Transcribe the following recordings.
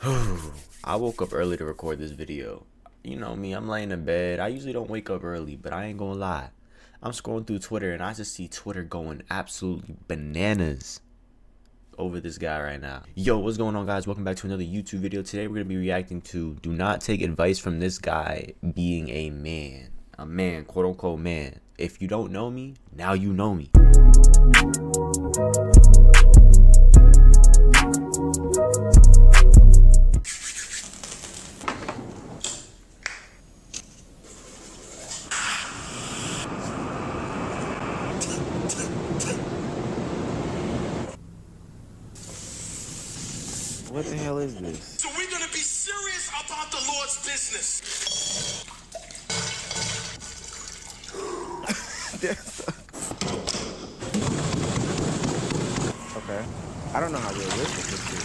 I woke up early to record this video. You know me, I'm laying in bed. I usually don't wake up early, but I ain't gonna lie. I'm scrolling through Twitter and I just see Twitter going absolutely bananas over this guy right now. Yo, what's going on, guys? Welcome back to another YouTube video. Today we're gonna be reacting to do not take advice from this guy being a man, quote unquote man. If you don't know me, now you know me. What the hell is this? So we're going to be serious about the Lord's business. Okay. I don't know how realistic this is.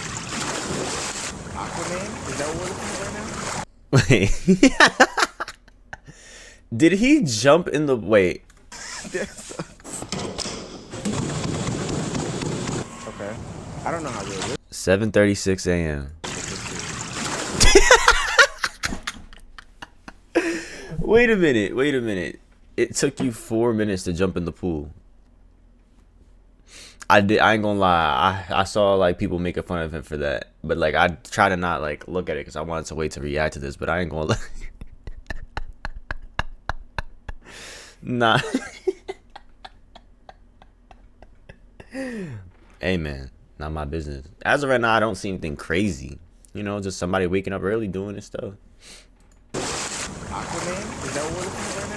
Aquaman? Is that what we're looking at right now? Wait. Did he jump in the... Wait. Okay. I don't know how realistic 7:36 a.m. Wait a minute. It took you 4 minutes to jump in the pool. I ain't gonna lie. I saw like people making fun of him for that, but like I try to not like look at it because I wanted to wait to react to this. But I ain't gonna lie. Nah. Hey man, not my business. As of right now, I don't see anything crazy. You know, just somebody waking up early doing this stuff. Aquaman? Is that what we're looking at right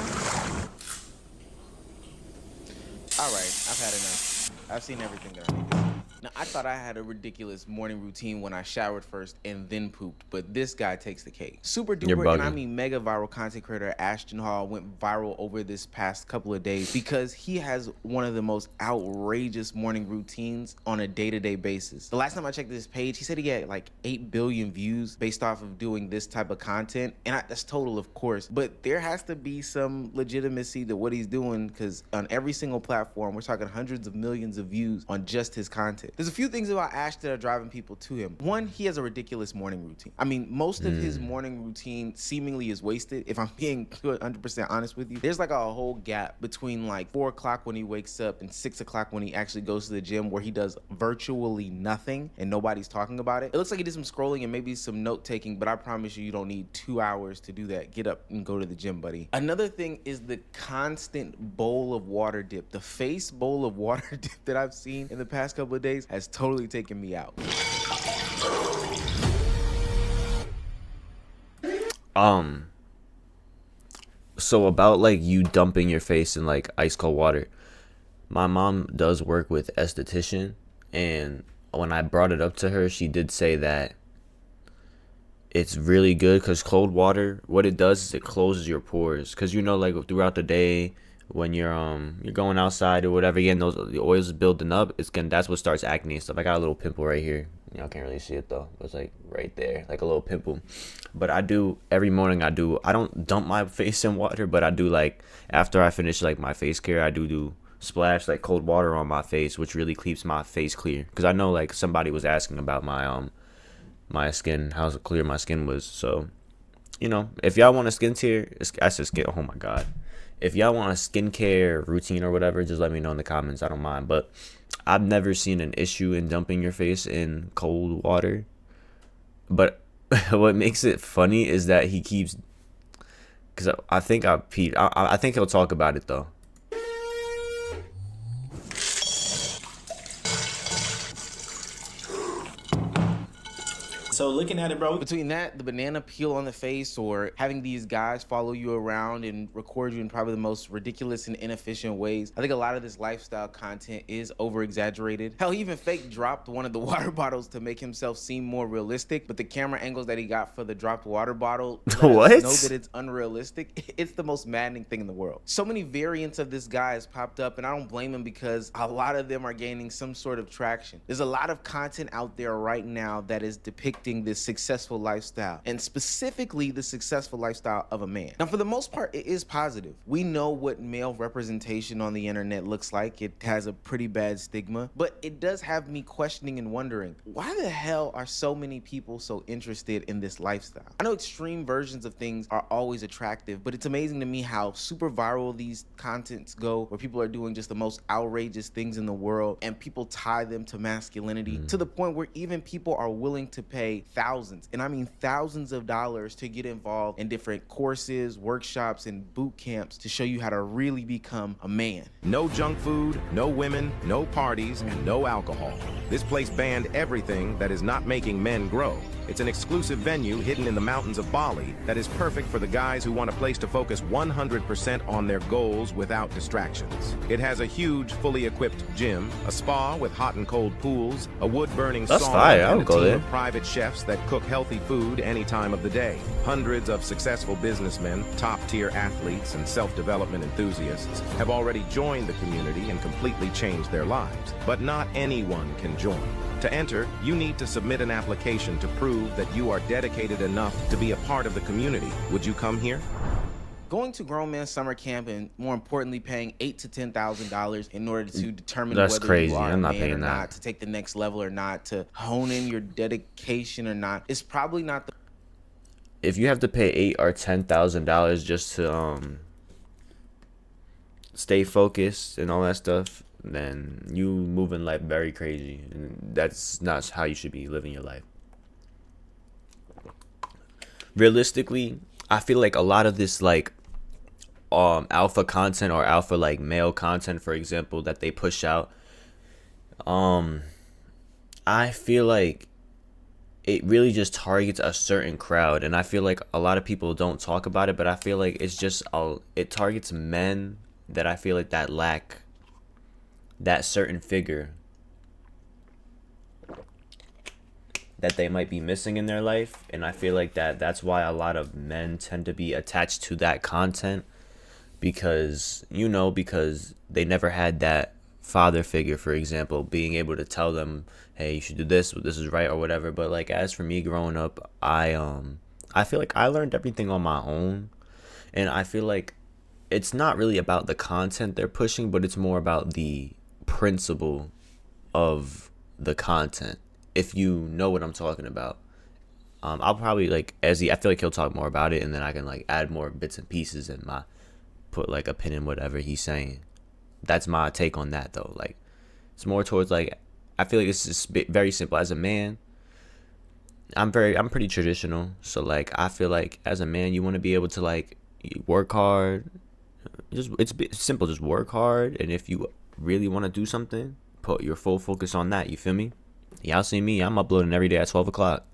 now? Alright, I've had enough. I've seen everything that I need to see. Now, I thought I had a ridiculous morning routine when I showered first and then pooped, but this guy takes the cake. Super You're duper, and bugging. I mean mega viral content creator Ashton Hall went viral over this past couple of days because he has one of the most outrageous morning routines on a day-to-day basis. The last time I checked this page, he said he had like 8 billion views based off of doing this type of content, and that's total, of course, but there has to be some legitimacy to what he's doing because on every single platform, we're talking hundreds of millions of views on just his content. There's a few things about Ash that are driving people to him. One, he has a ridiculous morning routine. I mean, most of his morning routine seemingly is wasted. If I'm being 100% honest with you, there's like a whole gap between like 4 o'clock when he wakes up and 6 o'clock when he actually goes to the gym where he does virtually nothing and nobody's talking about it. It looks like he did some scrolling and maybe some note taking, but I promise you, you don't need 2 hours to do that. Get up and go to the gym, buddy. Another thing is the constant bowl of water dip. The face bowl of water dip that I've seen in the past couple of days has totally taken me out. So about like you dumping your face in like ice cold water. My mom does work with esthetician, and when I brought it up to her, she did say that it's really good because cold water, what it does is it closes your pores. Because you know, like throughout the day when you're going outside or whatever, again, the oils is building up, that's what starts acne and stuff. I got a little pimple right here. Y'all can't really see it though. It's like right there, like a little pimple. But I do every morning. I don't dump my face in water, but I do, like after I finish like my face care, I do splash like cold water on my face, which really keeps my face clear. Because I know like somebody was asking about my skin, how clear my skin was. So, you know, if y'all want a skincare, I said skin. Oh my god, if y'all want a skincare routine or whatever, just let me know in the comments. I don't mind. But I've never seen an issue in dumping your face in cold water. But what makes it funny is that he keeps, because I think I think he'll talk about it though. So looking at it, bro. Between that, the banana peel on the face, or having these guys follow you around and record you in probably the most ridiculous and inefficient ways, I think a lot of this lifestyle content is over exaggerated. Hell, he even fake dropped one of the water bottles to make himself seem more realistic, but the camera angles that he got for the dropped water bottle let us know that it's unrealistic. It's the most maddening thing in the world. So many variants of this guy has popped up, and I don't blame him because a lot of them are gaining some sort of traction. There's a lot of content out there right now that is depicting depicting this successful lifestyle, and specifically the successful lifestyle of a man. Now, for the most part, it is positive. We know what male representation on the internet looks like. It has a pretty bad stigma, but it does have me questioning and wondering, why the hell are so many people so interested in this lifestyle? I know extreme versions of things are always attractive, but it's amazing to me how super viral these contents go, where people are doing just the most outrageous things in the world, and people tie them to masculinity to the point where even people are willing to pay thousands, and I mean thousands of dollars, to get involved in different courses, workshops, and boot camps to show you how to really become a man. No junk food, no women, no parties, and no alcohol. This place banned everything that is not making men grow. It's an exclusive venue hidden in the mountains of Bali that is perfect for the guys who want a place to focus 100% on their goals without distractions. It has a huge, fully equipped gym, a spa with hot and cold pools, a wood-burning That's sauna, fire. I and would a go team there. of private chefs that cook healthy food any time of the day. Hundreds of successful businessmen, top-tier athletes, and self-development enthusiasts have already joined the community and completely changed their lives. But not anyone can join. To enter, you need to submit an application to prove that you are dedicated enough to be a part of the community. Would you come here? Going to grown man summer camp, and more importantly, paying $8,000 to $10,000 in order to determine That's whether crazy. you are I'm a not man paying or that. not, to take the next level or not, to hone in your dedication or not, it's probably not the If you have to pay $8,000 or $10,000 just to stay focused and all that stuff, then you moving life very crazy, and that's not how you should be living your life. Realistically, I feel like a lot of this like alpha content or alpha like male content, for example, that they push out, I feel like it really just targets a certain crowd, and I feel like a lot of people don't talk about it, but I feel like it's just it targets men that I feel like that lack that certain figure that they might be missing in their life, and I feel like that's why a lot of men tend to be attached to that content, because they never had that father figure, for example, being able to tell them, hey, you should do this is right or whatever. But like, as for me growing up, I feel like I learned everything on my own, and I feel like it's not really about the content they're pushing, but it's more about the principle of the content, if you know what I'm talking about. I'll probably like I feel like he'll talk more about it, and then I can like add more bits and pieces and put like a pin in whatever he's saying. That's my take on that though. Like, it's more towards like, I feel like it's just very simple. As a man, I'm pretty traditional, so like I feel like as a man you want to be able to like work hard. It's simple, just work hard, and if you really want to do something, put your full focus on that. You feel me? Y'all see me, I'm uploading every day at 12 o'clock.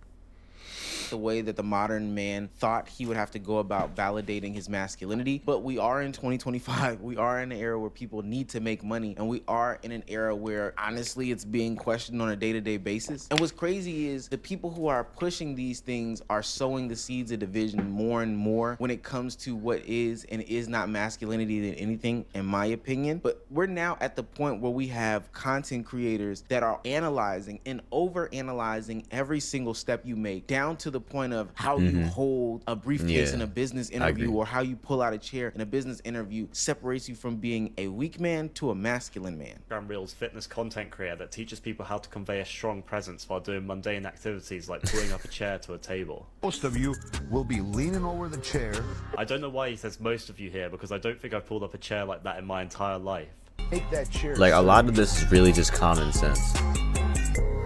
the way that the modern man thought he would have to go about validating his masculinity. But we are in 2025. We are in an era where people need to make money, and we are in an era where honestly it's being questioned on a day-to-day basis. And what's crazy is the people who are pushing these things are sowing the seeds of division more and more when it comes to what is and is not masculinity than anything, in my opinion. But we're now at the point where we have content creators that are analyzing and over-analyzing every single step you make, down to the point of how you hold a briefcase in a business interview, or how you pull out a chair in a business interview separates you from being a weak man to a masculine man. Instagram Reels fitness content creator that teaches people how to convey a strong presence while doing mundane activities like pulling up a chair to a table. Most of you will be leaning over the chair. I don't know why he says most of you here, because I don't think I've pulled up a chair like that in my entire life. Take that chair. Like, a lot of this is really just common sense.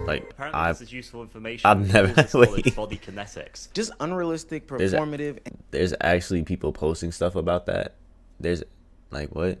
Like, Apparently this is useful information. I've never- It's called wait. body kinetics. Just unrealistic, performative, there's actually people posting stuff about that. There's, like, what?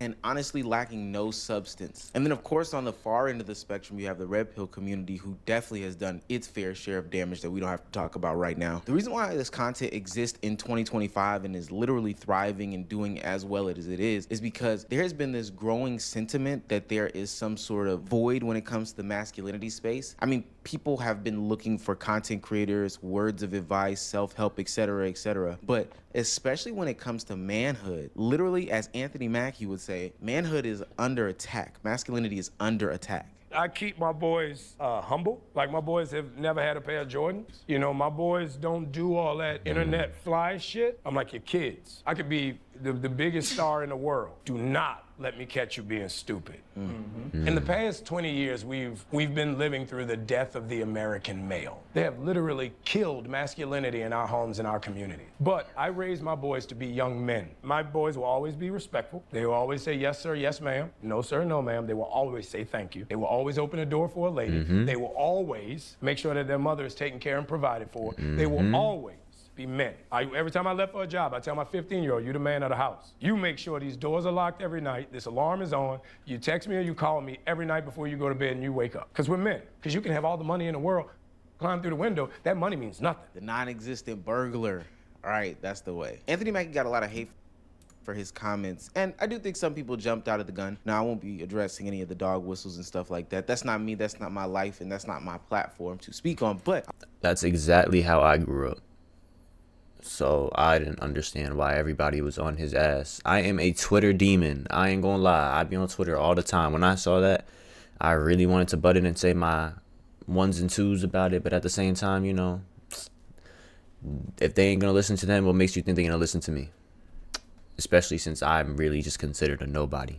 and honestly lacking no substance. And then of course on the far end of the spectrum you have the red pill community, who definitely has done its fair share of damage that we don't have to talk about right now. The reason why this content exists in 2025 and is literally thriving and doing as well as it is because there has been this growing sentiment that there is some sort of void when it comes to the masculinity space. I mean, people have been looking for content creators, words of advice, self-help, etc., but especially when it comes to manhood, literally, as Anthony Mackie would say, manhood is under attack. Masculinity is under attack. I keep my boys humble. Like, my boys have never had a pair of Jordans. You know, my boys don't do all that internet fly shit. I'm like, your kids. I could be the biggest star in the world. Do not let me catch you being stupid. In the past 20 years, we've been living through the death of the American male. They have literally killed masculinity in our homes and our community. But I raised my boys to be young men. My boys will always be respectful. They will always say, yes, sir, yes, ma'am. No, sir, no, ma'am. They will always say thank you. They will always open a door for a lady. They will always make sure that their mother is taken care and provided for. They will always be men. Every time I left for a job, I tell my 15-year-old, you the man of the house. You make sure these doors are locked every night, this alarm is on, you text me or you call me every night before you go to bed and you wake up. Because we're men. Because you can have all the money in the world, climb through the window, that money means nothing. The non-existent burglar. All right, that's the way. Anthony Mackie got a lot of hate for his comments, and I do think some people jumped out of the gun. Now, I won't be addressing any of the dog whistles and stuff like that. That's not me, that's not my life, and that's not my platform to speak on, but That's exactly how I grew up. So I didn't understand why everybody was on his ass. I am a Twitter demon. I ain't gonna lie. I be on Twitter all the time. When I saw that, I really wanted to butt in and say my ones and twos about it. But at the same time, you know, if they ain't gonna listen to them, what makes you think they're gonna listen to me? Especially since I'm really just considered a nobody.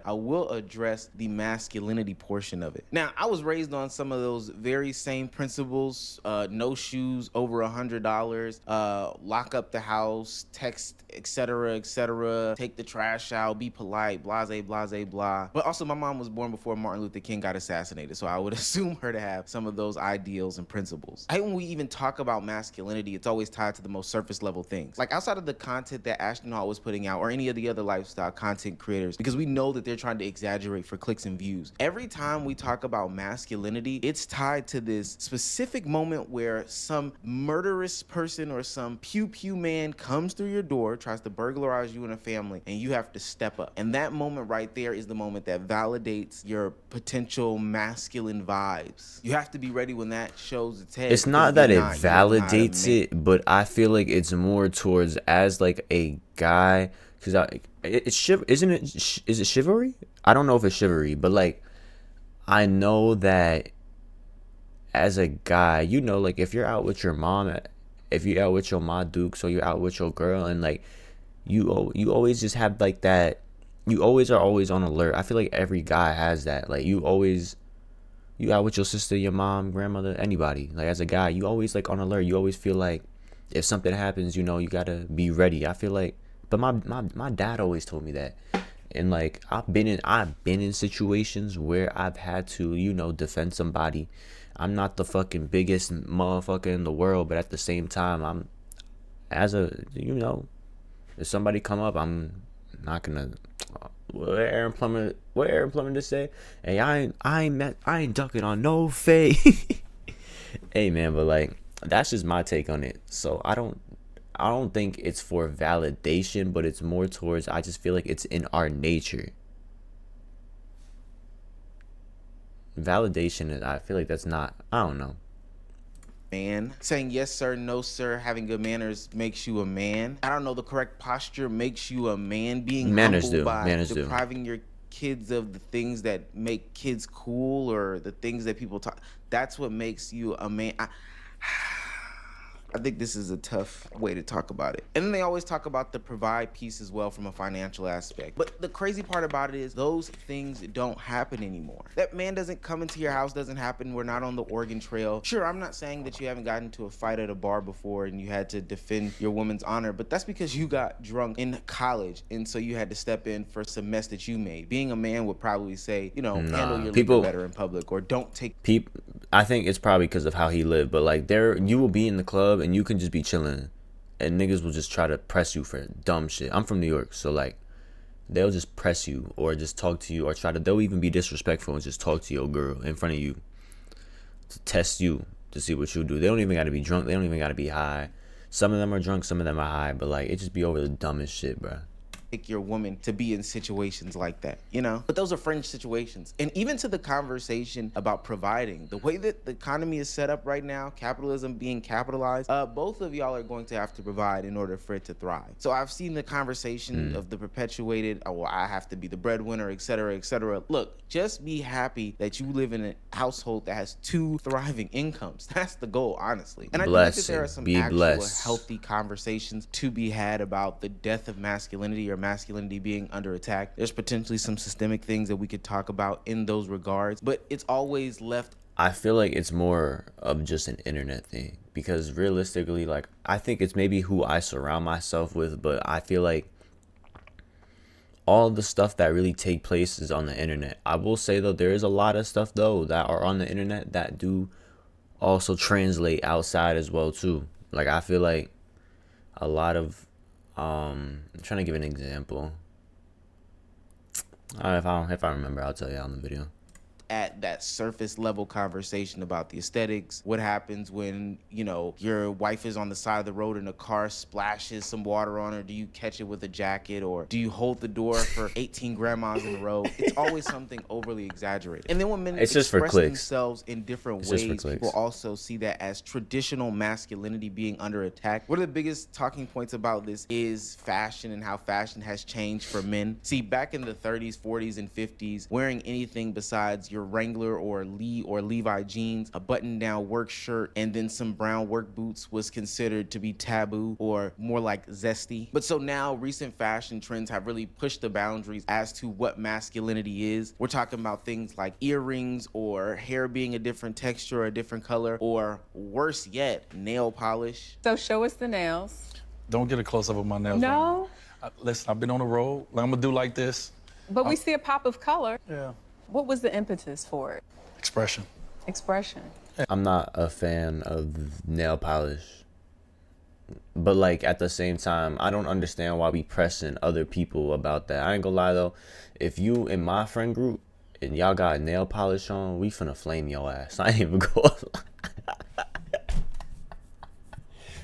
I will address the masculinity portion of it. Now, I was raised on some of those very same principles, no shoes over $100, lock up the house, text, etc., take the trash out, be polite, blase, blase, blah. But also, my mom was born before Martin Luther King got assassinated, so I would assume her to have some of those ideals and principles. I hate when we even talk about masculinity, it's always tied to the most surface level things. Like, outside of the content that Ashton Hall was putting out, or any of the other lifestyle content creators, because we know that they're trying to exaggerate for clicks and views. Every time we talk about masculinity, it's tied to this specific moment where some murderous person or some pew man comes through your door, tries to burglarize you and a family, and you have to step up. And that moment right there is the moment that validates your potential masculine vibes. You have to be ready when that shows its head. It's not that it validates it, but I feel like it's more towards as like a guy, because isn't it? Is it chivalry? I don't know if it's chivalry, but like I know that as a guy, you know, like if you're out with your mom, if you're out with your ma dukes, or you're out with your girl, and like you always just have like that. You always are always on alert. I feel like every guy has that. Like you out with your sister, your mom, grandmother, anybody. Like as a guy, you always like on alert. You always feel like if something happens, you know, you gotta be ready. I feel like, but my dad always told me that. And like I've been in situations where I've had to, you know, defend somebody. I'm not the fucking biggest motherfucker in the world, but at the same time, I'm, as a, you know, if somebody come up, I'm not gonna. What Aaron Plummer just say? Hey, I ain't ducking on no fade. Hey man, but like that's just my take on it. So I don't think it's for validation, but it's more towards, I just feel like it's in our nature. Validation, I feel like that's not, I don't know. Man, saying yes sir, no sir, having good manners makes you a man. I don't know, the correct posture makes you a man. Being humble by depriving your kids of the things that make kids cool, or the things that people talk, that's what makes you a man. I think this is a tough way to talk about it. And then they always talk about the provide piece as well from a financial aspect. But the crazy part about it is those things don't happen anymore. That man doesn't come into your house, doesn't happen. We're not on the Oregon Trail. Sure, I'm not saying that you haven't gotten into a fight at a bar before and you had to defend your woman's honor, but that's because you got drunk in college, and so you had to step in for some mess that you made. Being a man would probably say, you know, handle your liquor better in public, or don't take... I think it's probably because of how he lived, but like you will be in the club and you can just be chilling and niggas will just try to press you for dumb shit. I'm from New York, so like they'll just press you or just talk to you, or they'll even be disrespectful and just talk to your girl in front of you to test you to see what you do. They don't even got to be drunk, they don't even got to be high. Some of them are drunk, some of them are high, but like it just be over the dumbest shit, bro. pick your woman to be in situations like that, you know? But those are fringe situations. And even to the conversation about providing, the way that the economy is set up right now, capitalism being capitalized, both of y'all are going to have to provide in order for it to thrive. So I've seen the conversation of the perpetuated, oh, well, I have to be the breadwinner, et cetera, et cetera. Look, just be happy that you live in a household that has 2 thriving incomes. That's the goal, honestly. And I think that there are some actual healthy conversations to be had about the death of masculinity or masculinity being under attack. There's potentially some systemic things that we could talk about in those regards, but it's always left. I feel like it's more of just an internet thing, because realistically, like, I think it's maybe who I surround myself with, but I feel like all the stuff that really take place is on the internet. I will say though, there is a lot of stuff though that are on the internet that do also translate outside as well too. Like, I feel like a lot of I'm trying to give an example. If I remember, I'll tell you on the video. At that surface level conversation about the aesthetics, what happens when, you know, your wife is on the side of the road and a car splashes some water on her? Do you catch it with a jacket, or do you hold the door for 18 grandmas in a row? It's always something overly exaggerated. And then when men express themselves in different ways, people also see that as traditional masculinity being under attack. One of the biggest talking points about this is fashion and how fashion has changed for men. See, back in the 30s, 40s, and 50s, wearing anything besides your Wrangler or Lee or Levi jeans, a button-down work shirt, and then some brown work boots was considered to be taboo, or more like zesty. But so now recent fashion trends have really pushed the boundaries as to what masculinity is. We're talking about things like earrings, or hair being a different texture or a different color, or worse yet, nail polish. So show us the nails. Don't get a close-up of my nails. No? Listen, I've been on the road. I'm gonna do like this. But we see a pop of color. Yeah. What was the impetus for it? Expression. Expression. I'm not a fan of nail polish, but like at the same time, I don't understand why we pressing other people about that. I ain't gonna lie though, if you in my friend group and y'all got nail polish on, we finna flame your ass. I ain't even go.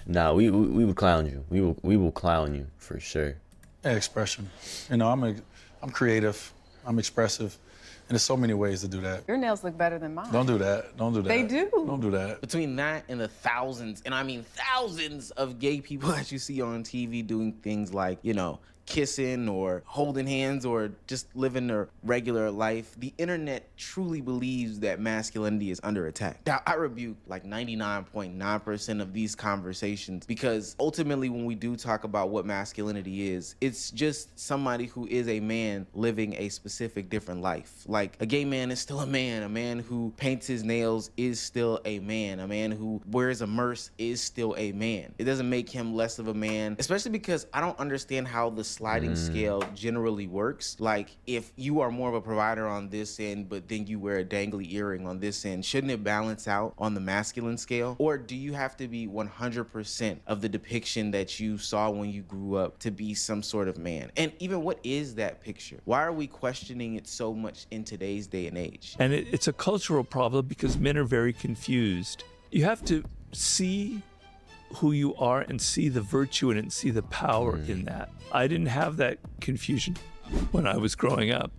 Nah, we would clown you. We will clown you for sure. Yeah, expression. You know, I'm creative. I'm expressive. And there's so many ways to do that. Your nails look better than mine. Don't do that. Don't do that. They do. Don't do that. Between that and the thousands, and I mean thousands of gay people that you see on TV doing things like, you know, kissing or holding hands or just living their regular life, the internet truly believes that masculinity is under attack. Now, I rebuke like 99.9% of these conversations, because ultimately when we do talk about what masculinity is, it's just somebody who is a man living a specific different life. Like, a gay man is still a man who paints his nails is still a man who wears a merce is still a man. It doesn't make him less of a man, especially because I don't understand how the sliding scale generally works. Like, if you are more of a provider on this end, but then you wear a dangly earring on this end, shouldn't it balance out on the masculine scale? Or do you have to be 100% of the depiction that you saw when you grew up to be some sort of man? And even what is that picture? Why are we questioning it so much in today's day and age? And it's a cultural problem because men are very confused. You have to see who you are and see the virtue in it and see the power in that. I didn't have that confusion when I was growing up,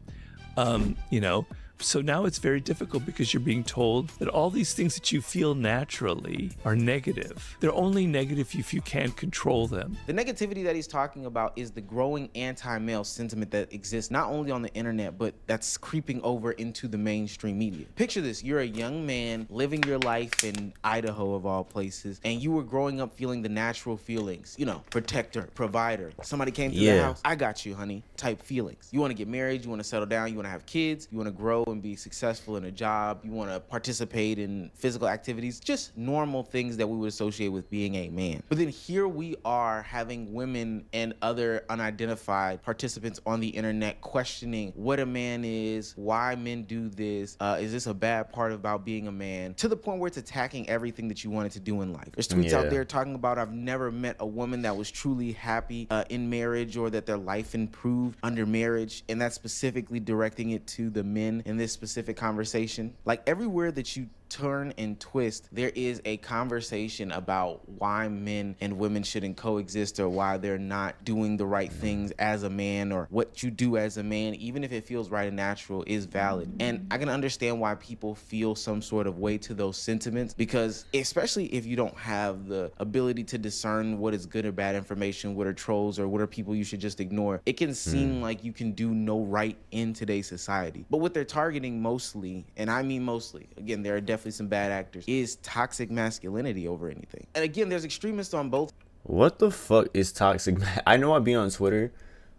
you know. So now it's very difficult because you're being told that all these things that you feel naturally are negative. They're only negative if you can't control them. The negativity that he's talking about is the growing anti-male sentiment that exists not only on the internet, but that's creeping over into the mainstream media. Picture this: you're a young man living your life in Idaho of all places, and you were growing up feeling the natural feelings, you know, protector, provider. Somebody came to the house, I got you, honey, type feelings. You want to get married, you want to settle down, you want to have kids, you want to grow and be successful in a job, you want to participate in physical activities, just normal things that we would associate with being a man. But then here we are having women and other unidentified participants on the internet questioning what a man is, why men do this, is this a bad part about being a man, to the point where it's attacking everything that you wanted to do in life. There's tweets out there talking about, I've never met a woman that was truly happy in marriage, or that their life improved under marriage, and that's specifically directing it to the men in this specific conversation. Like, everywhere that you turn and twist, there is a conversation about why men and women shouldn't coexist, or why they're not doing the right things as a man, or what you do as a man, even if it feels right and natural, is valid. And I can understand why people feel some sort of way to those sentiments, because especially if you don't have the ability to discern what is good or bad information, what are trolls or what are people you should just ignore, it can seem like you can do no right in today's society. But what they're targeting mostly, and I mean mostly, again, there are definitely some bad actors, is toxic masculinity over anything. And again, there's extremists on both. What the fuck is toxic? I know I be on Twitter,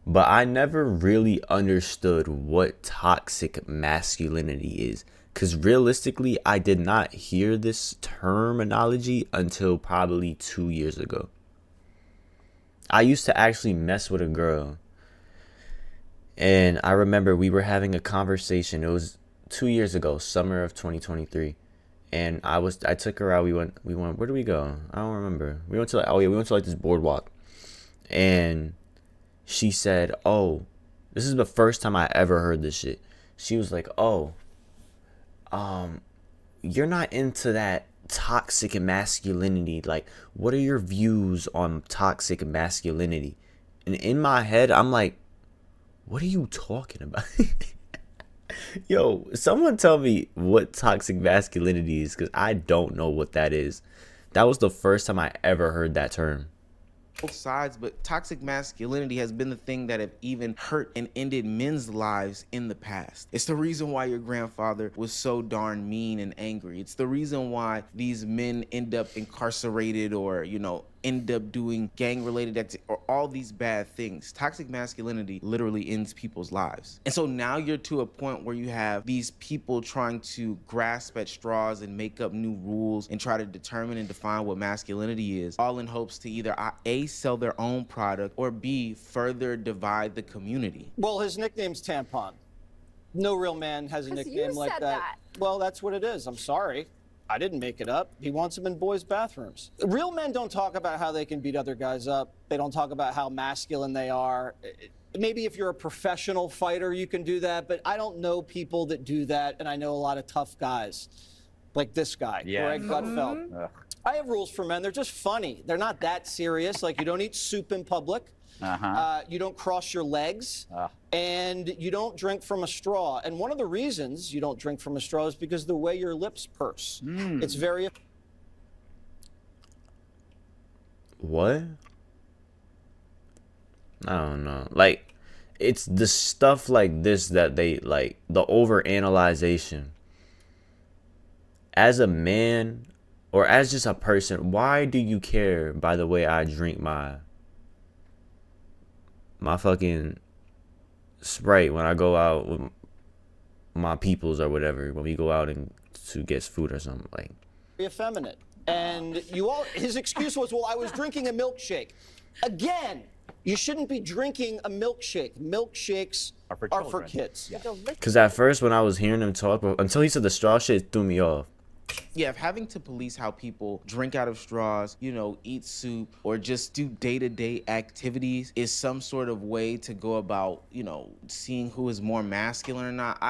but I never really understood what toxic masculinity is. Because realistically, I did not hear this terminology until probably 2 years ago. I used to actually mess with a girl, and I remember we were having a conversation. It was 2 years ago, summer of 2023. And I took her out. We went, where did we go? I don't remember. We went to like this boardwalk. And she said, oh, this is the first time I ever heard this shit. She was like, oh, you're not into that toxic masculinity. Like, what are your views on toxic masculinity? And in my head, I'm like, what are you talking about? Yo, someone tell me what toxic masculinity is, because I don't know what that is. That was the first time I ever heard that term. Both sides, but toxic masculinity has been the thing that have even hurt and ended men's lives in the past. It's the reason why your grandfather was so darn mean and angry. It's the reason why these men end up incarcerated, or, you know, end up doing gang-related activity, or all these bad things. Toxic masculinity literally ends people's lives. And so now you're to a point where you have these people trying to grasp at straws and make up new rules and try to determine and define what masculinity is, all in hopes to either A, sell their own product, or B, further divide the community. Well, his nickname's Tampon. No real man has a nickname like that. Well, that's what it is. I'm sorry. I didn't make it up. He wants them in boys' bathrooms. Real men don't talk about how they can beat other guys up. They don't talk about how masculine they are. Maybe if you're a professional fighter, you can do that, but I don't know people that do that, and I know a lot of tough guys, like this guy, Greg Gutfeld. I have rules for men. They're just funny. They're not that serious. Like, you don't eat soup in public. You don't cross your legs, and you don't drink from a straw. And one of the reasons you don't drink from a straw is because the way your lips purse. It's very... What? I don't know. Like, it's the stuff like this that they, like, the overanalyzation. As a man, or as just a person, why do you care by the way I drink my fucking Sprite when I go out with my peoples or whatever, when we go out and to get food or something? Like, effeminate. And you all, his excuse was, well, I was drinking a milkshake. Again, you shouldn't be drinking a milkshake. Milkshakes are for kids. because at first when I was hearing him talk, until he said the straw shit, it threw me off. Yeah, if having to police how people drink out of straws, you know, eat soup, or just do day-to-day activities is some sort of way to go about, you know, seeing who is more masculine or not,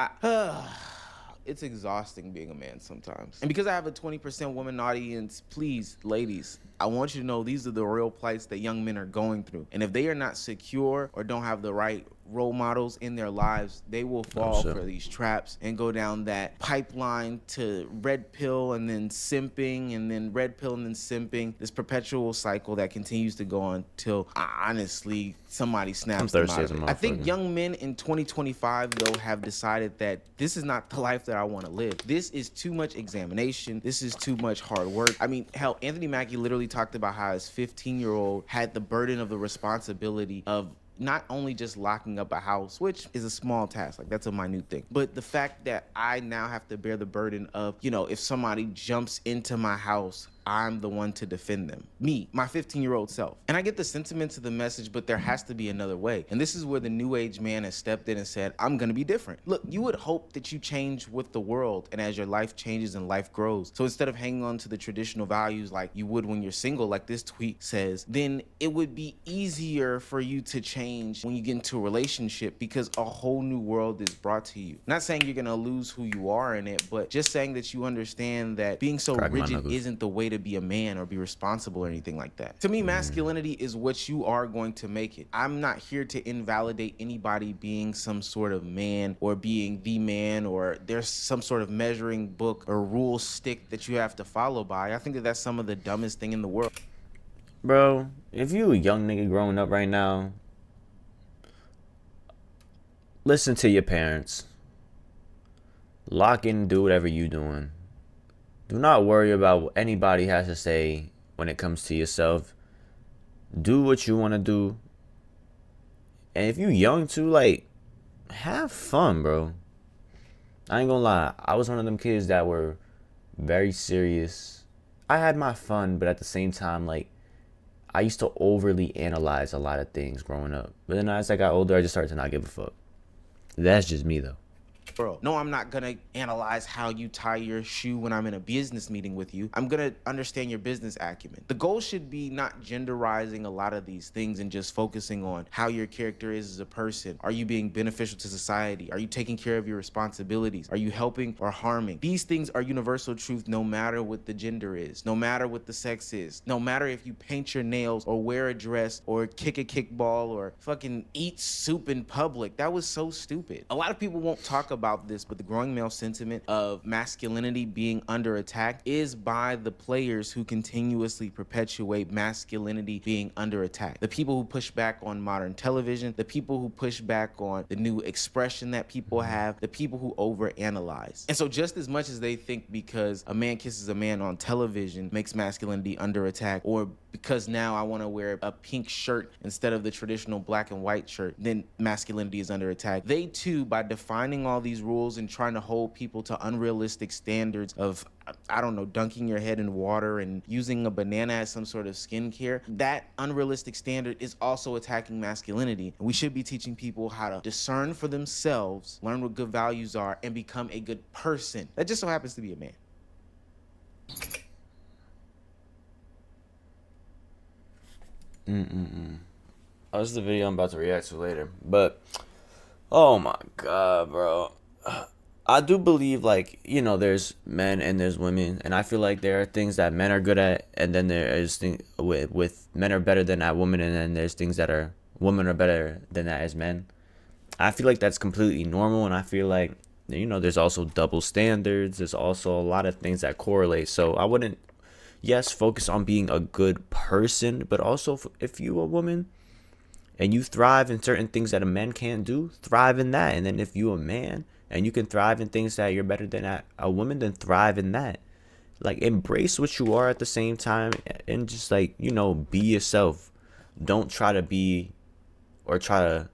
it's exhausting being a man sometimes. And because I have a 20% woman audience, please, ladies, I want you to know these are the real plights that young men are going through. And if they are not secure or don't have the right role models in their lives, they will fall for these traps and go down that pipeline to red pill and then simping, and then red pill and then simping, this perpetual cycle that continues to go on till honestly somebody snaps them out of it. I think young men in 2025 though have decided that this is not the life that I want to live. This is too much examination. This is too much hard work. I mean, hell, Anthony Mackie literally talked about how his 15-year-old had the burden of the responsibility of not only just locking up a house, which is a small task, like that's a minute thing, but the fact that I now have to bear the burden of, you know, if somebody jumps into my house, I'm the one to defend them. Me, my 15-year-old self. And I get the sentiments of the message, but there has to be another way. And this is where the new age man has stepped in and said, I'm gonna be different. Look, you would hope that you change with the world and as your life changes and life grows. So instead of hanging on to the traditional values like you would when you're single, like this tweet says, then it would be easier for you to change when you get into a relationship because a whole new world is brought to you. Not saying you're gonna lose who you are in it, but just saying that you understand that being so rigid isn't the way to be a man or be responsible or anything like that. To me, masculinity is what you are going to make it. I'm not here to invalidate anybody being some sort of man or being the man, or there's some sort of measuring book or rule stick that you have to follow by. I think that that's some of the dumbest thing in the world. Bro, if you a young nigga growing up right now, listen to your parents. Lock in and do whatever you doing. Do not worry about what anybody has to say when it comes to yourself. Do what you want to do. And if you young too, like, have fun, bro. I ain't gonna lie. I was one of them kids that were very serious. I had my fun, but at the same time, like, I used to overly analyze a lot of things growing up. But then as I got older, I just started to not give a fuck. That's just me, though. No, I'm not gonna analyze how you tie your shoe when I'm in a business meeting with you. I'm gonna understand your business acumen. The goal should be not genderizing a lot of these things and just focusing on how your character is as a person. Are you being beneficial to society? Are you taking care of your responsibilities? Are you helping or harming? These things are universal truth no matter what the gender is, no matter what the sex is, no matter if you paint your nails or wear a dress or kick a kickball or fucking eat soup in public. That was so stupid. A lot of people won't talk about this, but the growing male sentiment of masculinity being under attack is by the players who continuously perpetuate masculinity being under attack. The people who push back on modern television, the people who push back on the new expression that people have, the people who overanalyze. And so just as much as they think because a man kisses a man on television makes masculinity under attack, or because now I want to wear a pink shirt instead of the traditional black and white shirt, then masculinity is under attack. They too, by defining all these rules and trying to hold people to unrealistic standards of, I don't know, dunking your head in water and using a banana as some sort of skincare, that unrealistic standard is also attacking masculinity. And we should be teaching people how to discern for themselves, learn what good values are, and become a good person. That just so happens to be a man. Oh, this is the video I'm about to react to later. But, oh my god, bro. I do believe, like, you know, there's men and there's women. And I feel like there are things that men are good at. And then there is things with men are better than that women. And then there's things that are women are better than that as men. I feel like that's completely normal. And I feel like, you know, there's also double standards. There's also a lot of things that correlate. So I wouldn't, yes, focus on being a good person, but also if you a woman and you thrive in certain things that a man can't do, thrive in that. And then if you a man and you can thrive in things that you're better than a woman, then thrive in that. Like, embrace what you are at the same time and just, like, you know, be yourself. Don't try to be or try to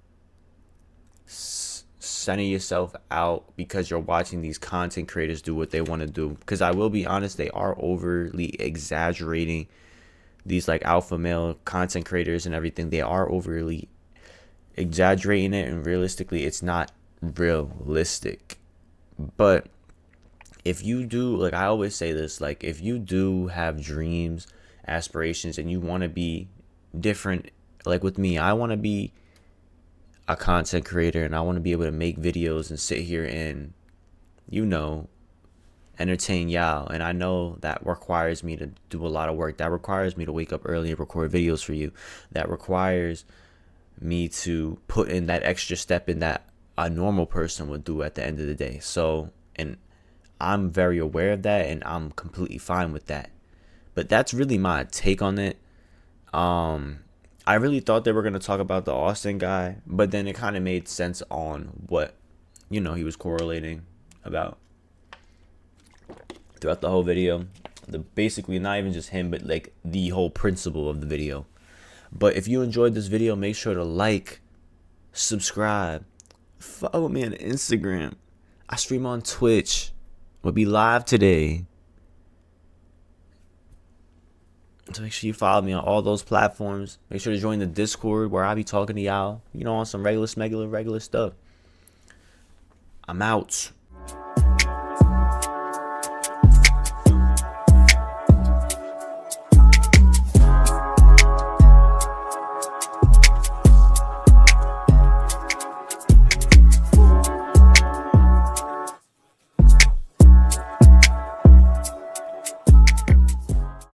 center yourself out because you're watching these content creators do what they want to do. Because I will be honest, they are overly exaggerating. These, like, alpha male content creators and everything, they are overly exaggerating it, and realistically it's not realistic. But if you do, like, I always say this, like, if you do have dreams, aspirations, and you want to be different, like with me, I want to be a content creator and I want to be able to make videos and sit here and, you know, entertain y'all. And I know that requires me to do a lot of work. That requires me to wake up early and record videos for you. That requires me to put in that extra step in that a normal person would do at the end of the day. So, and I'm very aware of that and I'm completely fine with that. But that's really my take on it. I really thought they were going to talk about the Austin guy, but then it kind of made sense on what, you know, he was correlating about throughout the whole video. Basically, not even just him, but like the whole principle of the video. But if you enjoyed this video, make sure to like, subscribe, follow me on Instagram. I stream on Twitch. We'll be live today. So make sure you follow me on all those platforms. Make sure to join the Discord where I be talking to y'all, you know, on some regular stuff. I'm out.